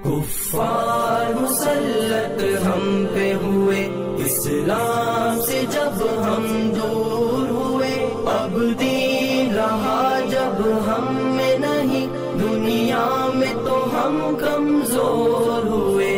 کفار مسلط ہم پہ ہوئے، اسلام سے جب ہم دور ہوئے، اب دین رہا جب ہم میں نہیں، دنیا میں تو ہم کمزور ہوئے۔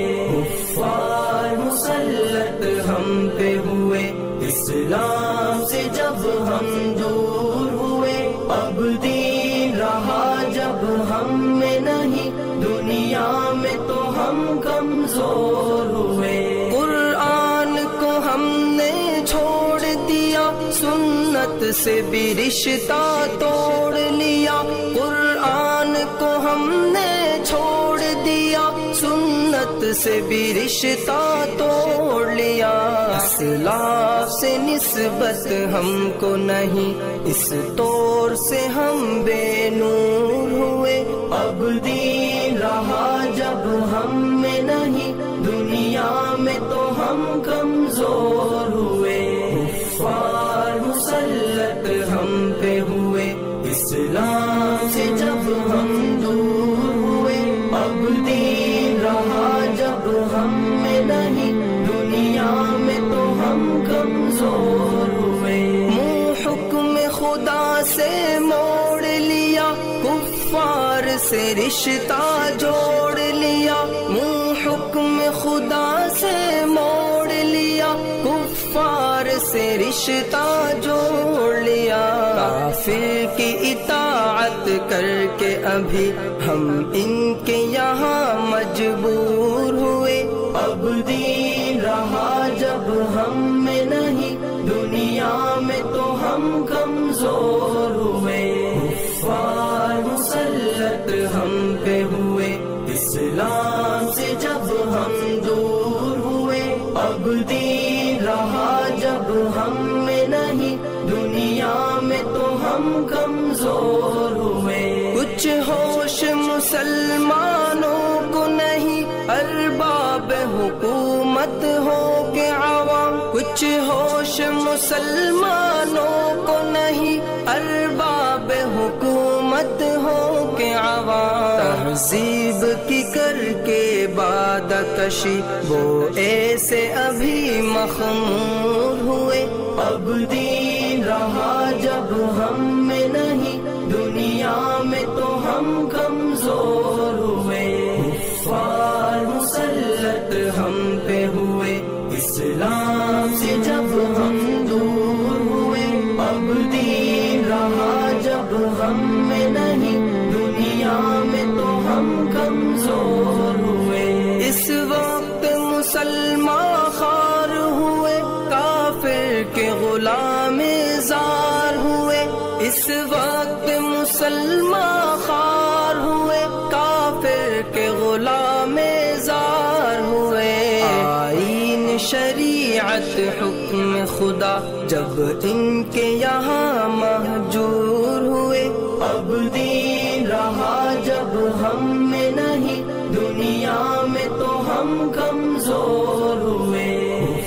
کفار مسلط ہم پہ ہوئے، اسلام سے جب ہم دور ہوئے، اب دین رہا جب ہم میں نہیں، دنیا میں تو ہم کمزور ہوئے۔ قرآن کو ہم نے چھوڑ دیا، سنت سے بھی رشتہ توڑ لیا۔ قرآن کو ہم نے چھوڑ دیا، سنت سے بھی رشتہ توڑ لیا۔ اسلاف سے نسبت ہم کو نہیں، اس طور سے ہم بے نور ہوئے، اب دین رہا جب ہم میں نہیں، دنیا میں تو ہم کمزور ہوئے۔ کفار مسلط ہم پہ ہوئے، اسلام سے جب ہم دور ہوئے، اب دین رہا جب ہم میں نہیں، دنیا میں تو ہم کمزور ہوئے۔ منہ حکم خدا سے موڑ لیا، کفار سے رشتہ جوڑ لیا۔ منہ حکم خدا سے موڑ لیا، کفار سے رشتہ جوڑ لیا۔ کافر کی اطاعت کر کے ابھی ہم ان کے یہاں مجبور ہوئے، اب دین رہا جب ہم میں نہیں، دنیا میں تو ہم کمزور ہوئے۔ کفار مسلط ہم پہ ہوئے، اسلام سے جب ہم دور ہوئے، اب دین رہا جب ہم میں نہیں، دنیا میں تو ہم کمزور ہوئے۔ کچھ ہوش مسلمانوں کو نہیں، ارباب حکومت ہو کے عوام۔ کچھ ہوش مسلمانوں کو نہیں، ارباب حکومت ہو کے عوام۔ تہذیب کی کر کے باد کشی وہ ایسے ابھی مخمور ہوئے، اب دین رہا جب ہم میں نہیں، دنیا میں تو ہم کمزور ہوئے۔ کفار مسلط ہم پہ ہوئے، اسلام سے جب ہم دور ہوئے، اب دین رہا جب ہم میں نہیں، دنیا میں تو ہم کمزور ہوئے۔ اس وقت مسلمان خوار ہوئے، کافر کے غلام زار ہوئے۔ اس وقت مسلمان خوار ہوئے، کافر کے غلام زار ہوئے۔ آئین شریعت حکم خدا جب ان کے یہاں مہجور ہوئے، اب دین رہا جب ہم میں نہیں، دنیا میں تو ہم کمزور ہوئے۔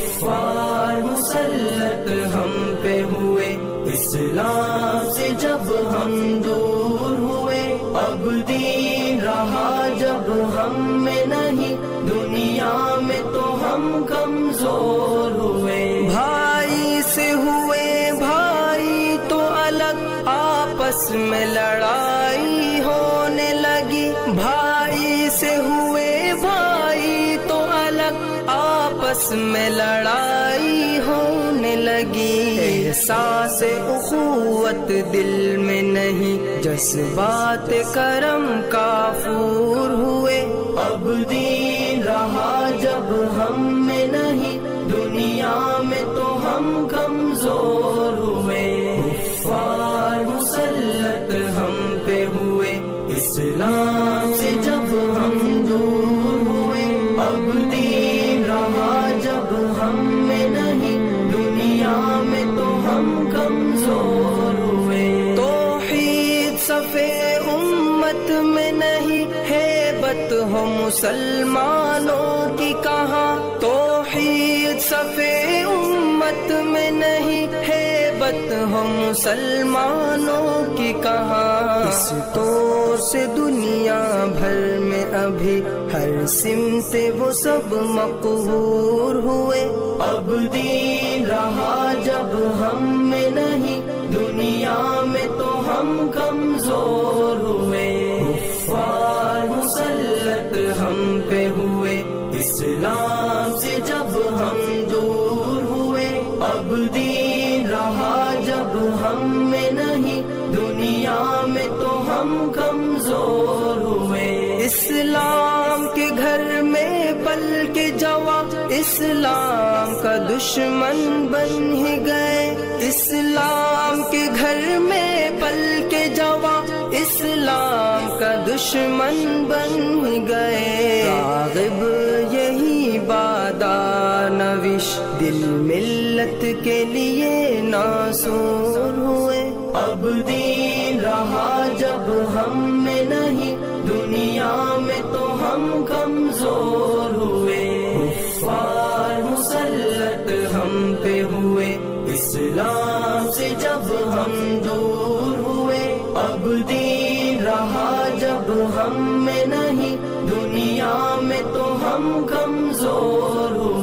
کفار مسلط ہم پہ ہوئے، اسلام سے جب ہم دور ہوئے، اب دین رہا جب ہم میں نہیں، دنیا میں تو ہم کمزور ہوئے۔ بھائی سے ہوئے بھائی تو الگ، آپس میں لڑائی ہونے لگی۔ بھائی سے ہوئے بھائی تو الگ، آپس میں لڑائی ہونے لگی۔ احساس اخوت دل میں نہیں، جذبات کرم کافور ہوئے، اب دین رہا جب ہم میں نہیں، دنیا میں تو ہم کمزور ہوئے۔ کفار مسلط ہم پہ ہوئے، اسلام سے جب ہم دور ہوئے، اب دین رہا جب ہم میں نہیں، دنیا میں تو ہم کمزور ہوئے۔ توحید صفے امت میں نہیں، ہیبت ہو مسلمانوں کی کہاں۔ توحید صفے امت میں نہیں، ہیبت غیبت ہو مسلمانوں کی کہاں، اس طور سے دنیا بھر میں ابھی ہر سمت وہ سب مقہور ہوئے۔ اب دین رہا جب ہم میں نہیں، دنیا میں تو ہم کمزور ہوئے۔ کفار مسلط ہم پہ ہوئے، اسلام سے جب ہم دور ہوئے۔ اب دین رہا جب ہم میں نہیں، دنیا میں تو ہم کمزور ہوئے۔ اسلام کے گھر میں پل کے جوان اسلام کا دشمن بن ہی گئے۔ اسلام کے گھر میں پل کے جوان اسلام کا دشمن بن ہی گئے۔ راغب یہی بادانوش دل ملت کے لیے ناصور ہوئے۔ اب دین رہا جب ہم میں نہیں، دنیا میں تو ہم کمزور ہوئے۔ کفار مسلط ہم پہ ہوئے، اسلام سے جب ہم دور ہوئے۔ اب دین رہا جب ہم میں نہیں، دنیا میں تو ہم کمزور ہوئے۔